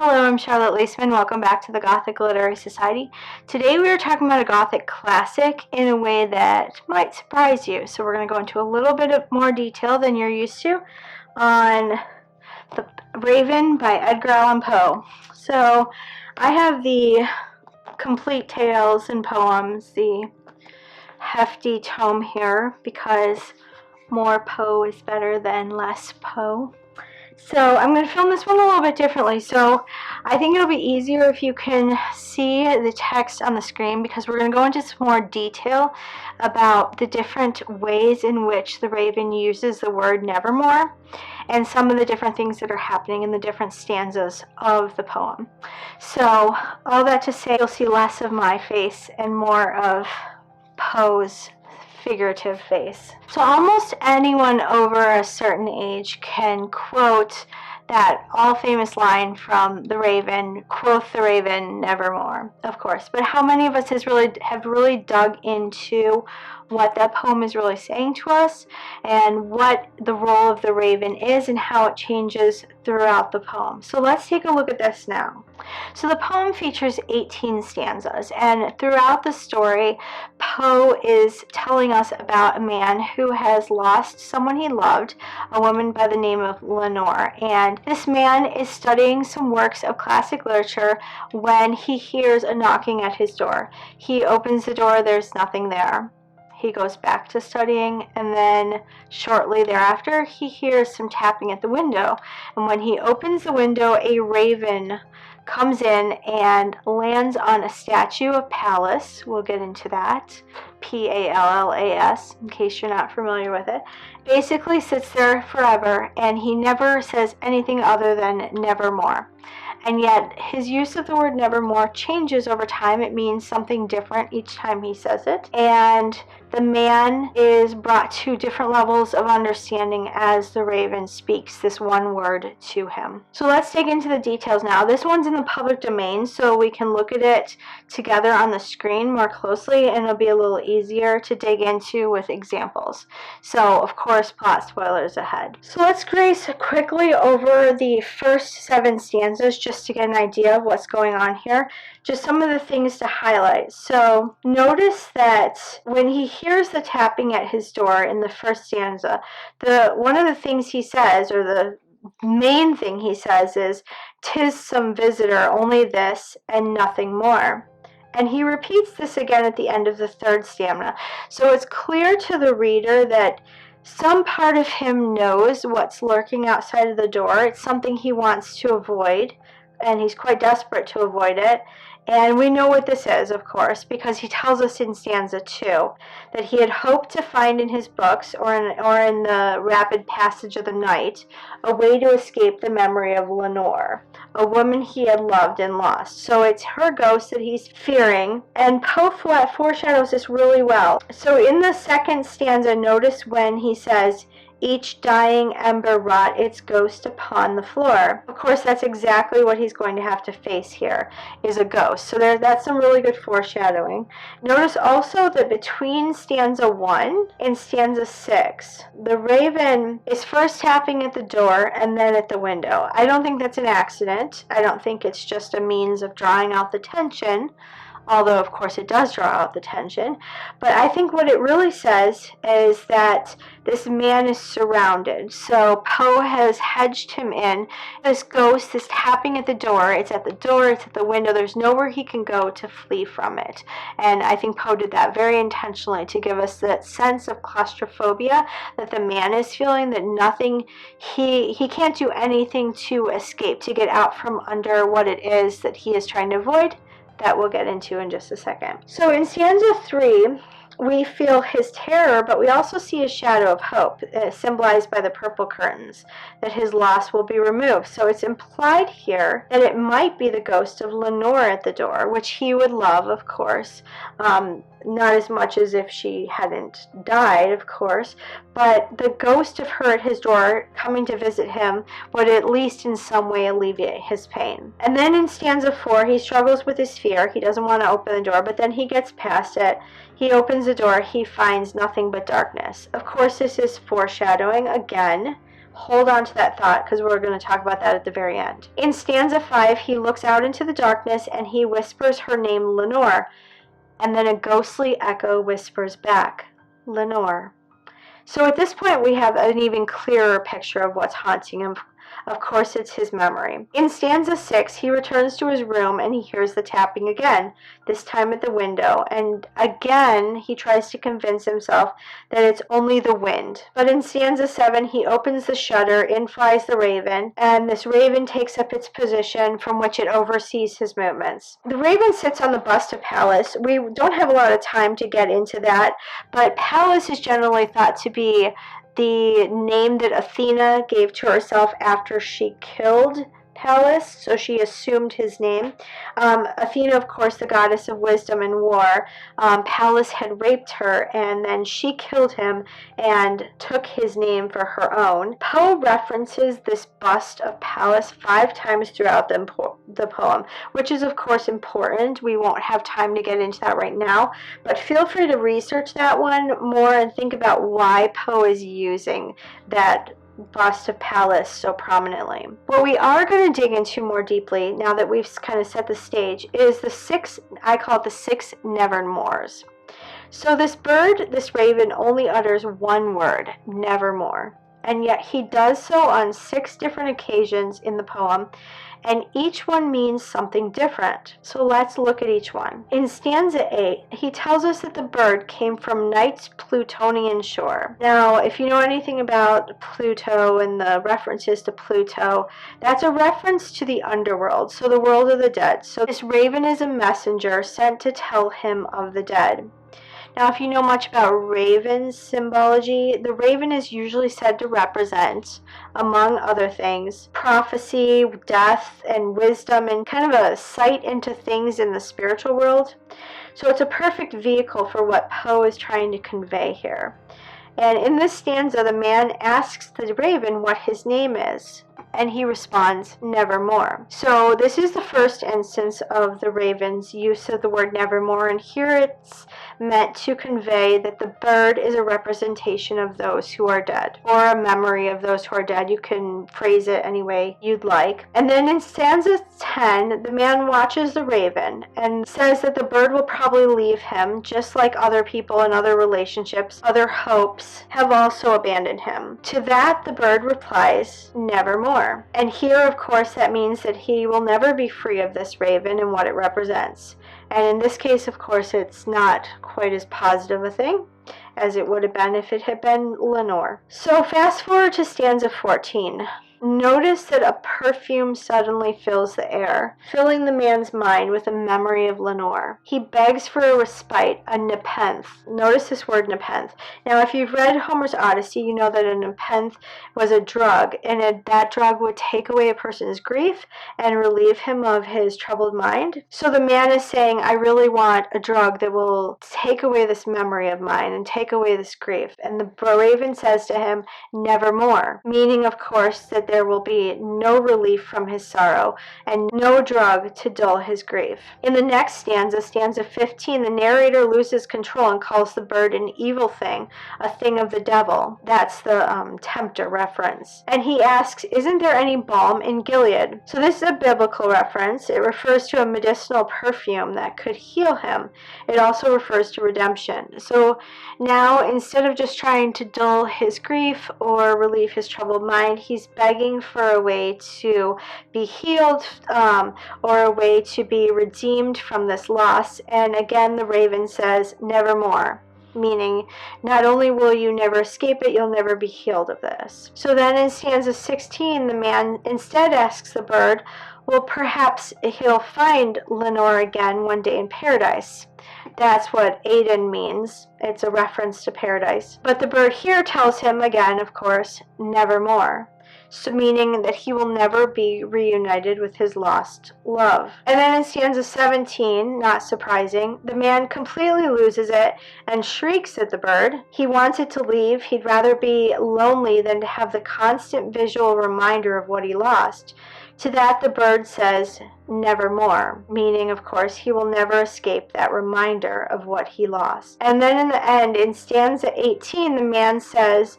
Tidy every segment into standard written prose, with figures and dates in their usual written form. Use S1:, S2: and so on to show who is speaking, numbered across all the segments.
S1: Hello, I'm Charlotte Laceman. Welcome back to the Gothic Literary Society. Today we are talking about a Gothic classic in a way that might surprise you. So we're going to go into a little bit of more detail than you're used to on The Raven by Edgar Allan Poe. So I have the complete tales and poems, the hefty tome here, because more Poe is better than less Poe. So I'm going to film this one a little bit differently. So I think it'll be easier if you can see the text on the screen, because we're going to go into some more detail about the different ways in which the Raven uses the word Nevermore and some of the different things that are happening in the different stanzas of the poem. So all that to say, you'll see less of my face and more of Poe's figurative face. So almost anyone over a certain age can quote that all famous line from The Raven, "Quoth the Raven, nevermore," of course. But how many of us have really dug into what that poem is really saying to us and what the role of the raven is and how it changes throughout the poem? So let's take a look at this now. So the poem features 18 stanzas, and throughout the story, Poe is telling us about a man who has lost someone he loved, a woman by the name of Lenore, and this man is studying some works of classic literature when he hears a knocking at his door. He opens the door, there's nothing there. He goes back to studying, and then shortly thereafter he hears some tapping at the window, and when he opens the window, a raven comes in and lands on a statue of Pallas. We'll get into that. Pallas, in case you're not familiar with it. Basically sits there forever, and he never says anything other than nevermore. And yet his use of the word nevermore changes over time. It means something different each time he says it. And the man is brought to different levels of understanding as the raven speaks this one word to him. So let's dig into the details now. This one's in the public domain, so we can look at it together on the screen more closely, and it'll be a little easier to dig into with examples. So, of course, plot spoilers ahead. So let's graze quickly over the first 7 stanzas just to get an idea of what's going on here. Just some of the things to highlight. So notice that when he hears the tapping at his door in the first stanza, one of the things he says, or the main thing he says, is, "'Tis some visitor, only this, and nothing more." And he repeats this again at the end of the third stanza. So it's clear to the reader that some part of him knows what's lurking outside of the door. It's something he wants to avoid, and he's quite desperate to avoid it. And we know what this is, of course, because he tells us in stanza 2 that he had hoped to find in his books or in the rapid passage of the night a way to escape the memory of Lenore, a woman he had loved and lost. So it's her ghost that he's fearing, and Poe foreshadows this really well. So in the second stanza, notice when he says, "Each dying ember wrought its ghost upon the floor." Of course, that's exactly what he's going to have to face here, is a ghost. So that's some really good foreshadowing. Notice also that between stanza 1 and stanza 6, the raven is first tapping at the door and then at the window. I don't think that's an accident. I don't think it's just a means of drawing out the tension, although of course it does draw out the tension. But I think what it really says is that this man is surrounded. So Poe has hedged him in. This ghost, this tapping at the door, it's at the door, it's at the window. There's nowhere he can go to flee from it. And I think Poe did that very intentionally to give us that sense of claustrophobia that the man is feeling, that nothing, he can't do anything to escape, to get out from under what it is that he is trying to avoid. That we'll get into in just a second. So in stanza 3, we feel his terror, but we also see a shadow of hope, symbolized by the purple curtains, that his loss will be removed. So it's implied here that it might be the ghost of Lenore at the door, which he would love, of course. Not as much as if she hadn't died, of course, but the ghost of her at his door coming to visit him would at least in some way alleviate his pain. And then in stanza 4, he struggles with his fear. He doesn't want to open the door, but then he gets past it. He opens the door. He finds nothing but darkness. Of course, this is foreshadowing again, Hold on to that thought because we're going to talk about that at the very end. In stanza 5, he looks out into the darkness and he whispers her name, Lenore. And then a ghostly echo whispers back, Lenore. So at this point, we have an even clearer picture of what's haunting him. Of course, it's his memory. In stanza 6, he returns to his room and he hears the tapping again, this time at the window. And again, he tries to convince himself that it's only the wind. But in stanza 7, he opens the shutter, in flies the raven, and this raven takes up its position from which it oversees his movements. The raven sits on the bust of Pallas. We don't have a lot of time to get into that, but Pallas is generally thought to be the name that Athena gave to herself after she killed Pallas, so she assumed his name. Athena, of course, the goddess of wisdom and war. Pallas had raped her, and then she killed him and took his name for her own. Poe references this bust of Pallas 5 times throughout the poem, which is, of course, important. We won't have time to get into that right now, but feel free to research that one more and think about why Poe is using that bust of Pallas so prominently. What we are going to dig into more deeply, now that we've kind of set the stage, is the 6, I call it the 6 Nevermores. So this bird, this raven, only utters one word, nevermore. And yet he does so on 6 different occasions in the poem, and each one means something different. So let's look at each one. In stanza 8, he tells us that the bird came from night's Plutonian shore. Now, if you know anything about Pluto and the references to Pluto, that's a reference to the underworld, so the world of the dead. So this raven is a messenger sent to tell him of the dead. Now, if you know much about raven symbology, the raven is usually said to represent, among other things, prophecy, death, and wisdom, and kind of a sight into things in the spiritual world. So it's a perfect vehicle for what Poe is trying to convey here. And in this stanza, the man asks the raven what his name is, and he responds, nevermore. So this is the first instance of the raven's use of the word nevermore, and here it's meant to convey that the bird is a representation of those who are dead, or a memory of those who are dead. You can phrase it any way you'd like. And then in stanza 10, the man watches the raven and says that the bird will probably leave him, just like other people in other relationships, other hopes, have also abandoned him. To that, the bird replies, nevermore. And here, of course, that means that he will never be free of this raven and what it represents. And in this case, of course, it's not quite as positive a thing as it would have been if it had been Lenore. So fast forward to stanza 14. Notice that a perfume suddenly fills the air, filling the man's mind with a memory of Lenore. He begs for a respite, a nepenthe. Notice this word nepenthe. Now, if you've read Homer's Odyssey, you know that a nepenthe was a drug, and that drug would take away a person's grief and relieve him of his troubled mind. So the man is saying, I really want a drug that will take away this memory of mine and take away this grief. And the raven says to him, nevermore, meaning, of course, that there will be no relief from his sorrow and no drug to dull his grief. In the next stanza, stanza 15, the narrator loses control and calls the bird an evil thing, a thing of the devil. That's the tempter reference. And he asks, isn't there any balm in Gilead? So this is a biblical reference. It refers to a medicinal perfume that could heal him. It also refers to redemption. So now, instead of just trying to dull his grief or relieve his troubled mind, he's begging for a way to be healed or a way to be redeemed from this loss. And again, the raven says, nevermore, meaning not only will you never escape it, you'll never be healed of this. So then in stanza 16, the man instead asks the bird, well, perhaps he'll find Lenore again one day in paradise. That's what Aiden means. It's a reference to paradise. But the bird here tells him again, of course, nevermore. So meaning that he will never be reunited with his lost love. And then in stanza 17, not surprising, the man completely loses it and shrieks at the bird. He wants it to leave. He'd rather be lonely than to have the constant visual reminder of what he lost. To that, the bird says, nevermore, meaning, of course, he will never escape that reminder of what he lost. And then in the end, in stanza 18, the man says,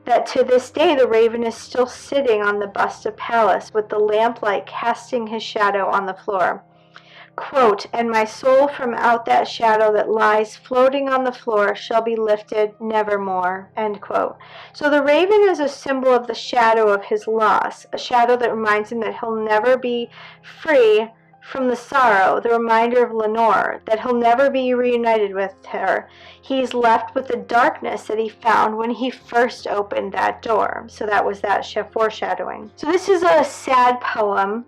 S1: that to this day the raven is still sitting on the bust of Pallas, with the lamplight casting his shadow on the floor. Quote, "And my soul from out that shadow that lies floating on the floor shall be lifted nevermore." End quote. So the raven is a symbol of the shadow of his loss, a shadow that reminds him that he'll never be free from the sorrow, the reminder of Lenore, that he'll never be reunited with her. He's left with the darkness that he found when he first opened that door. So that was that foreshadowing. So this is a sad poem.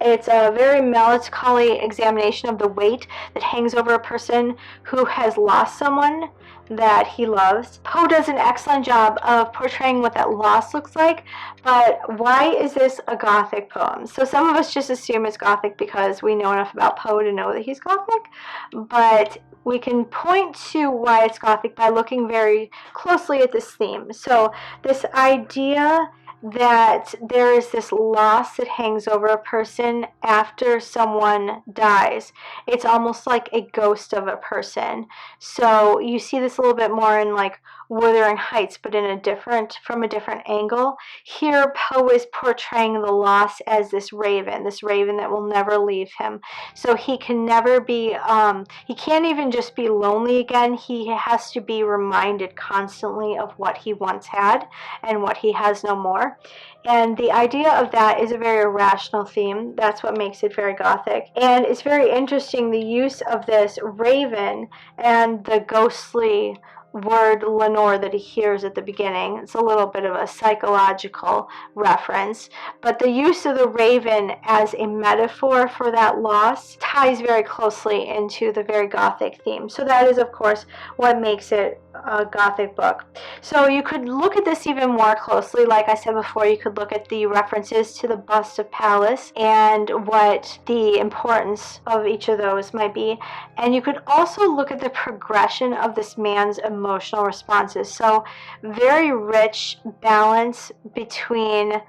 S1: It's a very melancholy examination of the weight that hangs over a person who has lost someone that he loves. Poe does an excellent job of portraying what that loss looks like, but why is this a Gothic poem? So some of us just assume it's Gothic because we know enough about Poe to know that he's Gothic, but we can point to why it's Gothic by looking very closely at this theme. So this idea that there is this loss that hangs over a person after someone dies. It's almost like a ghost of a person. So you see this a little bit more in like Wuthering Heights, but from a different angle. Here, Poe is portraying the loss as this raven that will never leave him. So he can never be, he can't even just be lonely again. He has to be reminded constantly of what he once had and what he has no more. And the idea of that is a very irrational theme. That's what makes it very Gothic. And it's very interesting, the use of this raven and the ghostly word Lenore that he hears at the beginning. It's a little bit of a psychological reference, but the use of the raven as a metaphor for that loss ties very closely into the very Gothic theme. So that is, of course, what makes it a Gothic book. So you could look at this even more closely. Like I said before, you could look at the references to the bust of Pallas and what the importance of each of those might be. And you could also look at the progression of this man's emotional responses. So very rich balance between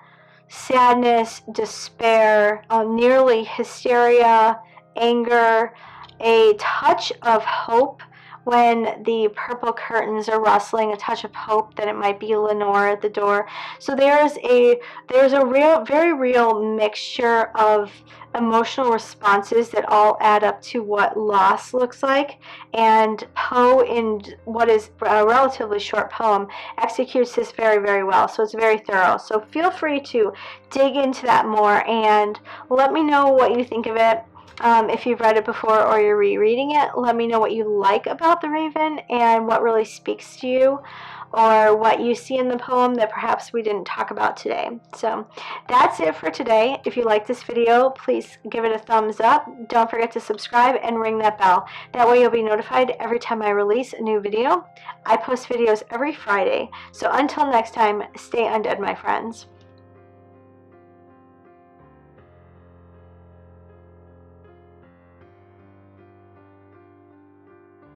S1: sadness, despair, nearly hysteria, anger, a touch of hope when the purple curtains are rustling, a touch of hope that it might be Lenore at the door. So there's a very real mixture of emotional responses that all add up to what loss looks like. And Poe, in what is a relatively short poem, executes this very, very well. So it's very thorough. So feel free to dig into that more and let me know what you think of it. If you've read it before or you're rereading it, let me know what you like about the raven and what really speaks to you, or what you see in the poem that perhaps we didn't talk about today. So that's it for today. If you like this video, please give it a thumbs up. Don't forget to subscribe and ring that bell. That way you'll be notified every time I release a new video. I post videos every Friday. So until next time, stay undead, my friends.